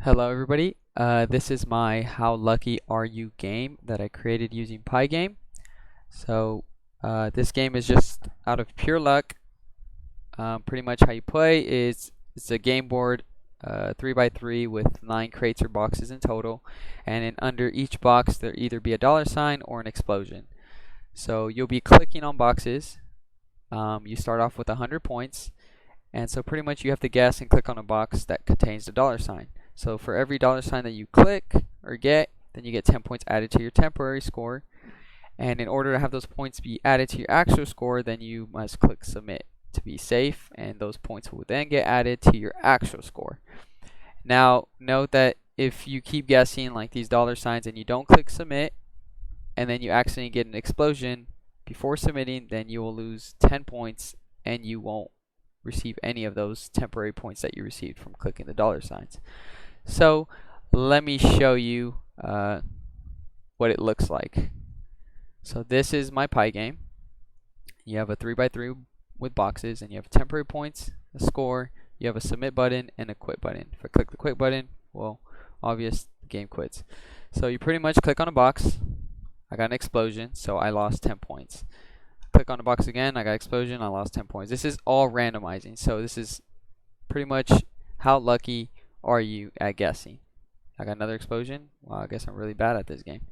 Hello everybody, this is my How Lucky Are You game that I created using Pygame. So this game is just out of pure luck. Pretty much how you play is it's a game board 3x3 with 9 crates or boxes in total, and in under each box there either be a dollar sign or an explosion. So you'll be clicking on boxes. You start off with 100 points, and so pretty much you have to guess and click on a box that contains the dollar sign. So for every dollar sign that you click or get, then you get 10 points added to your temporary score. And in order to have those points be added to your actual score, then you must click submit to be safe, and those points will then get added to your actual score. Now, note that if you keep guessing like these dollar signs and you don't click submit, and then you accidentally get an explosion before submitting, then you will lose 10 points and you won't receive any of those temporary points that you received from clicking the dollar signs. So let me show you what it looks like. So this is my Pygame. You have a 3x3 with boxes, and you have temporary points, a score, you have a submit button, and a quit button. If I click the quit button, well, obvious, the game quits. So you pretty much click on a box. I got an explosion, so I lost 10 points. Click on the box again, I got explosion, I lost 10 points. This is all randomizing, so this is pretty much how lucky are you at guessing. I got another explosion. Wow, I guess I'm really bad at this game.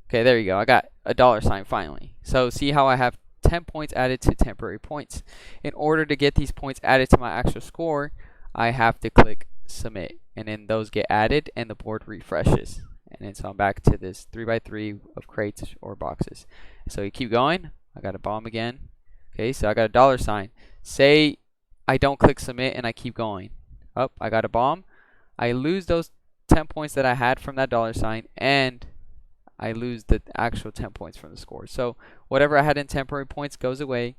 Okay, there you go. I got a dollar sign finally. So see how I have 10 points added to temporary points. In order to get these points added to my actual score, I have to click submit, and then those get added and the board refreshes. And then so I'm back to this 3x3 of crates or boxes. So you keep going. I got a bomb again. Okay, so I got a dollar sign. Say I don't click submit and I keep going. Oh, I got a bomb. I lose those 10 points that I had from that dollar sign, and I lose the actual 10 points from the score. So whatever I had in temporary points goes away,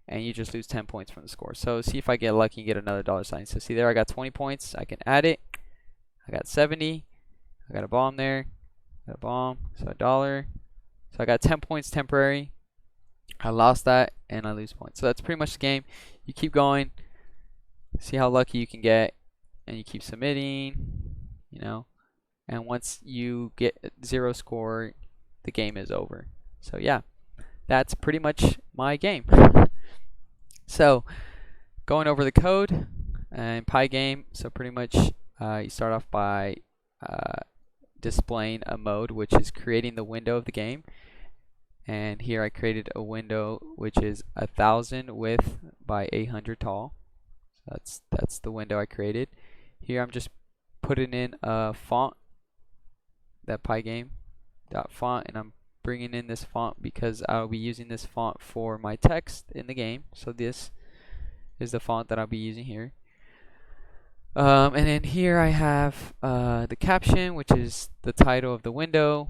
and you just lose 10 points from the score. So see if I get lucky and get another dollar sign. So see there, I got 20 points. I can add it. I got 70. I got a bomb there. Got a bomb. So a dollar. So I got 10 points temporary. I lost that, and I lose points. So that's pretty much the game. You keep going. See how lucky you can get, and you keep submitting, and once you get 0 score, the game is over. So yeah, that's pretty much my game. So going over the code and Pygame, so pretty much you start off by displaying a mode, which is creating the window of the game. And here I created a window which is 1000 width by 800 tall. That's the window I created. Here I'm just putting in a font, that Pygame.font, and I'm bringing in this font because I'll be using this font for my text in the game. So this is the font that I'll be using here. And then here I have the caption, which is the title of the window.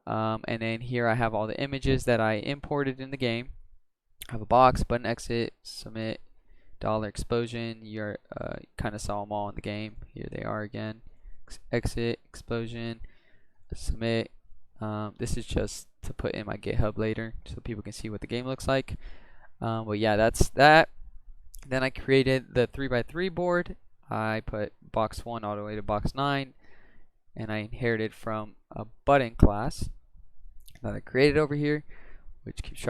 And then here I have all the images that I imported in the game. I have a box, button, exit, submit, dollar, explosion. You kind of saw them all in the game. Here they are again. Exit, explosion, submit. This is just to put in my GitHub later so people can see what the game looks like. But yeah, that's that. Then I created the 3x3 board. I put box 1 all the way to box 9, and I inherited from a button class that I created over here, which keeps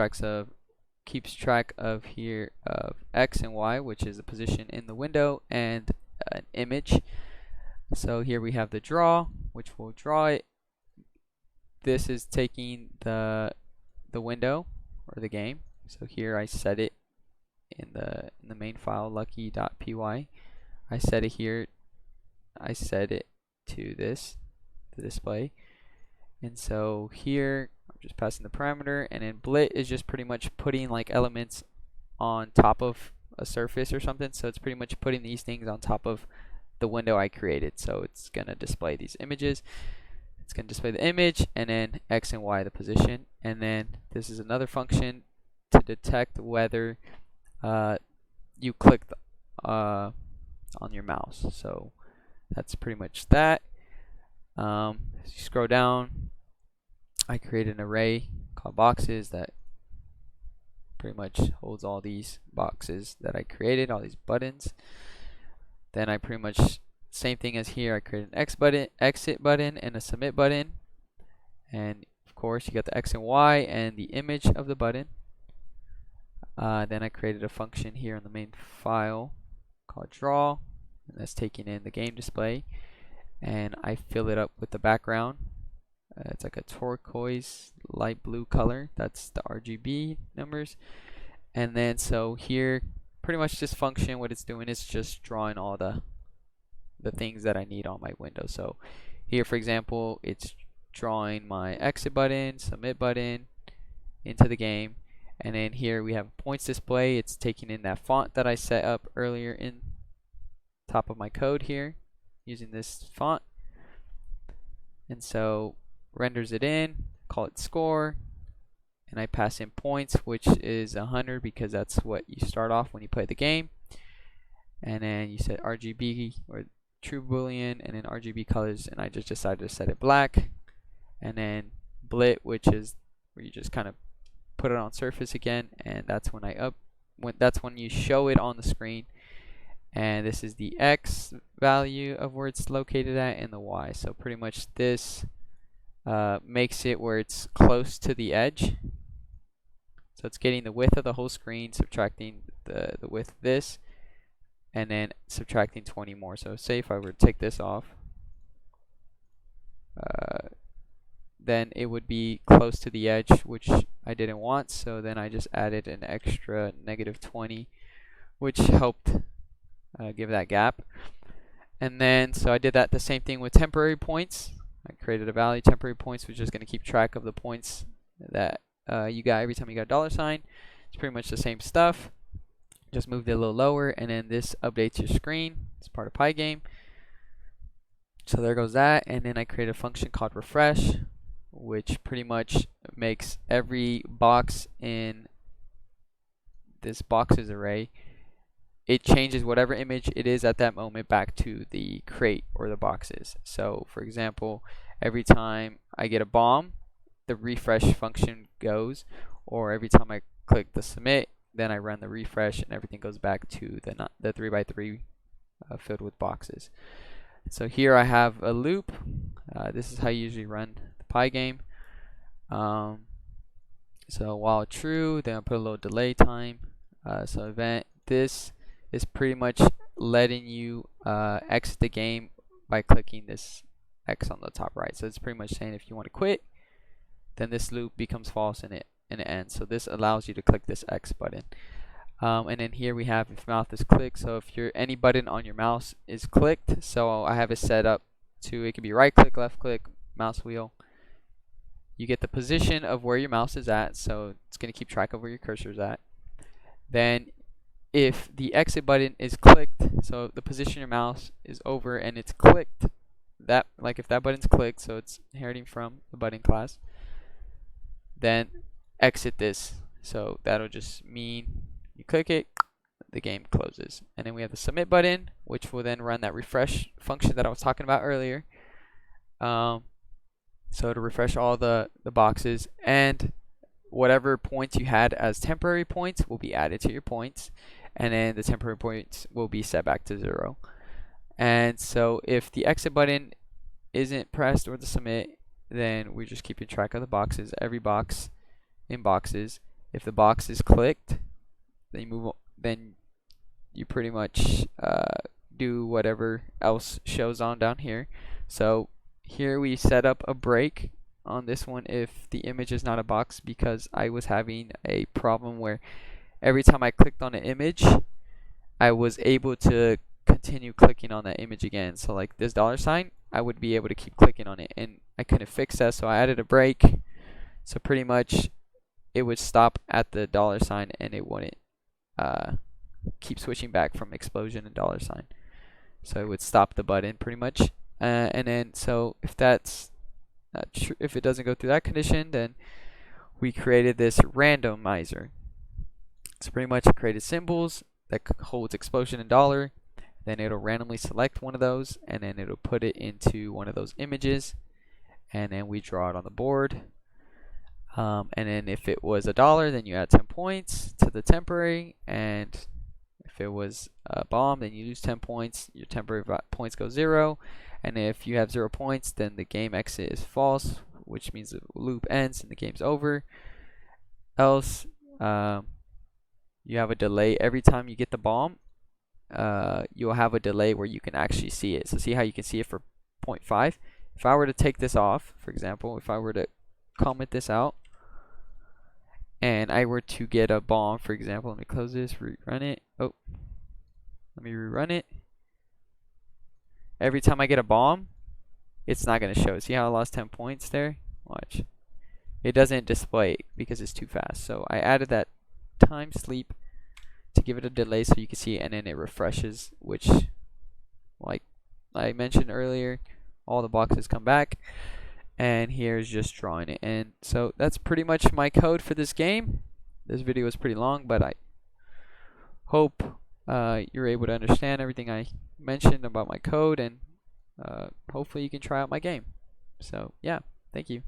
track of here of X and Y, which is the position in the window, and an image. So here we have the draw, which will draw it. This is taking the window or the game. So here I set it in the main file lucky.py. I set it here. I set it to this, the display. And so here I'm just passing the parameter, and then blit is just pretty much putting like elements on top of a surface or something. So it's pretty much putting these things on top of the window I created. So it's gonna display these images. It's gonna display the image, and then X and Y the position. And then this is another function to detect whether you clicked on your mouse. So that's pretty much that. As you scroll down, I created an array called boxes that pretty much holds all these boxes that I created, all these buttons. Then I pretty much same thing as here. I created an exit button, and a submit button. And of course, you got the X and Y and the image of the button. Then I created a function here in the main file called draw, and that's taking in the game display. And I fill it up with the background. It's like a turquoise light blue color. That's the RGB numbers. And then so here, pretty much this function, what it's doing is just drawing all the things that I need on my window. So here, for example, it's drawing my exit button, submit button into the game. And then here we have points display. It's taking in that font that I set up earlier in top of my code here using this font. And so renders it in, call it score, and I pass in points, which is 100 because that's what you start off when you play the game. And then you set RGB or true boolean, and then RGB colors, and I just decided to set it black. And then blit, which is where you just kind of put it on surface again, and that's when that's when you show it on the screen. And this is the X value of where it's located at, and the Y. So pretty much this makes it where it's close to the edge. So it's getting the width of the whole screen, subtracting the width of this, and then subtracting 20 more. So say if I were to take this off, then it would be close to the edge, which I didn't want. So then I just added an extra -20, which helped give that gap. And then so I did that the same thing with temporary points. I created a value temporary points, which is going to keep track of the points that you got every time you got a $sign. It's pretty much the same stuff, just moved it a little lower. And then this updates your screen. It's part of Pygame. So there goes that. And then I created a function called refresh, which pretty much makes every box in this boxes array, it changes whatever image it is at that moment back to the crate or the boxes. So for example, every time I get a bomb, the refresh function goes, or every time I click the submit, then I run the refresh and everything goes back to the 3x3 filled with boxes. So here I have a loop. This is how you usually run the Pygame. So while true, then I put a little delay time. So event, this is pretty much letting you exit the game by clicking this X on the top right. So it's pretty much saying if you want to quit, then this loop becomes false and it ends. So this allows you to click this X button. And then here we have if mouse is clicked. So if any button on your mouse is clicked, so I have it set up to, it can be right click, left click, mouse wheel. You get the position of where your mouse is at, so it's going to keep track of where your cursor is at. Then if the exit button is clicked, so the position your mouse is over and it's clicked, that like if that button's clicked, so it's inheriting from the button class, then exit this. So that'll just mean you click it, the game closes. And then we have the submit button, which will then run that refresh function that I was talking about earlier. So to refresh all the boxes, and whatever points you had as temporary points will be added to your points, and then the temporary points will be set back to 0. And so if the exit button isn't pressed or the submit, then we're just keeping track of the boxes, every box in boxes. If the box is clicked, then you pretty much do whatever else shows on down here. So here we set up a break on this one if the image is not a box, because I was having a problem where every time I clicked on an image, I was able to continue clicking on that image again. So like this $sign, I would be able to keep clicking on it, and I couldn't fix that, so I added a break. So pretty much it would stop at the $sign and it wouldn't keep switching back from explosion and $sign. So it would stop the button pretty much. And then so if that's not true, if it doesn't go through that condition, then we created this randomizer. So pretty much it created symbols that holds explosion and $. Then it'll randomly select one of those, and then it'll put it into one of those images, and then we draw it on the board. And then if it was $1, then you add 10 points to the temporary, and if If it was a bomb, then you lose 10 points. Your temporary points go 0. And if you have 0 points, then the game exit is false, which means the loop ends and the game's over. Else, you have a delay every time you get the bomb. You'll have a delay where you can actually see it. So see how you can see it for 0.5? If I were to take this off, for example, if I were to comment this out, and I were to get a bomb, for example, let me close this, rerun it. Oh, let me rerun it. Every time I get a bomb, it's not going to show. See how I lost 10 points there? Watch. It doesn't display because it's too fast. So I added that time sleep to give it a delay so you can see it, and then it refreshes, which, like I mentioned earlier, all the boxes come back. And here's just drawing it. And so that's pretty much my code for this game. This video is pretty long, but I hope you're able to understand everything I mentioned about my code, and hopefully you can try out my game. So yeah, thank you.